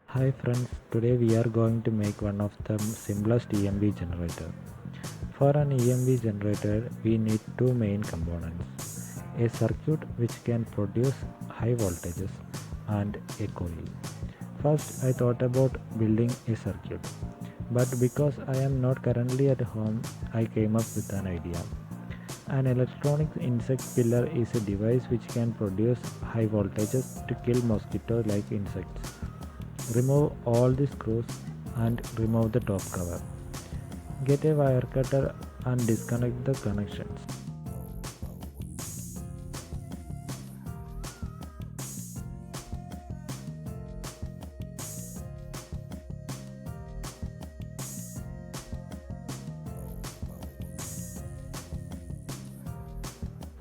Hi friends, today we are going to make one of the simplest EMP generator. For an EMP generator, we need two main components, a circuit which can produce high voltages and a coil. First, I thought about building a circuit, but because I am not currently at home, I came up with an idea. An electronic insect killer is a device which can produce high voltages to kill mosquito-like insects. Remove all the screws and remove the top cover. Get a wire cutter and disconnect the connections.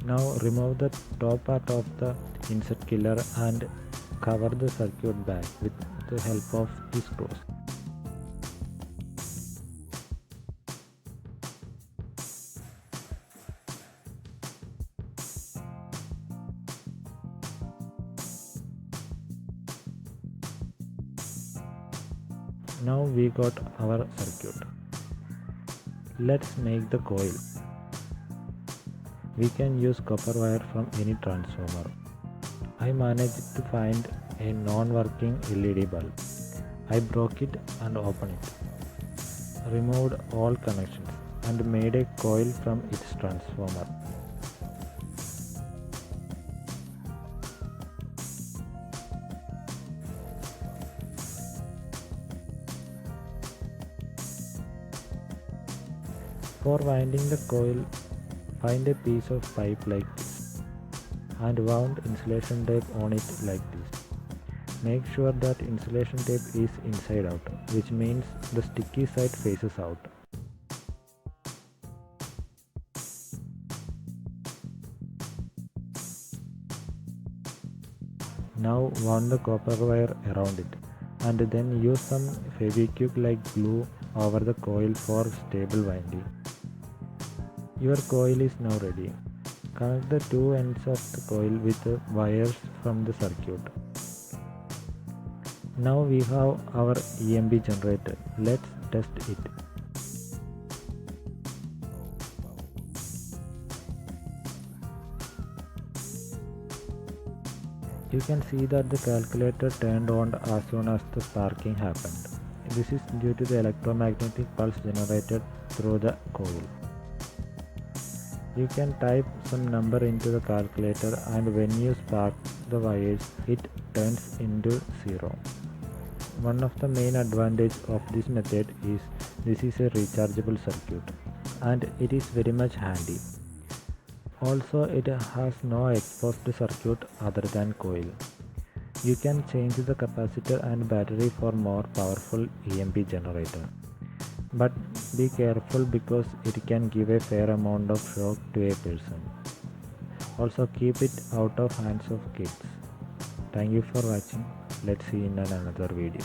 Now remove the top part of the insect killer and cover the circuit back with the help of the screws. Now we got our circuit. Let's make the coil. We can use copper wire from any transformer. I managed to find a non-working LED bulb. I broke it and opened it, removed all connections and made a coil from its transformer. For winding the coil, find a piece of pipe like this and wound insulation tape on it like this. Make sure that insulation tape is inside out, which means the sticky side faces out. Now wound the copper wire around it and then use some Fevikwik like glue over the coil for stable winding. Your coil is now ready. Connect the two ends of the coil with the wires from the circuit. Now we have our EMP generator. Let's test it. You can see that the calculator turned on as soon as the sparking happened. This is due to the electromagnetic pulse generated through the coil. You can type some number into the calculator and when you spark the wires, it turns into 0. One of the main advantages of this method is this is a rechargeable circuit and it is very much handy. Also, it has no exposed circuit other than coil. You can change the capacitor and battery for more powerful EMP generator. But be careful because it can give a fair amount of shock to a person. Also keep it out of hands of kids. Thank you for watching. Let's see in another video.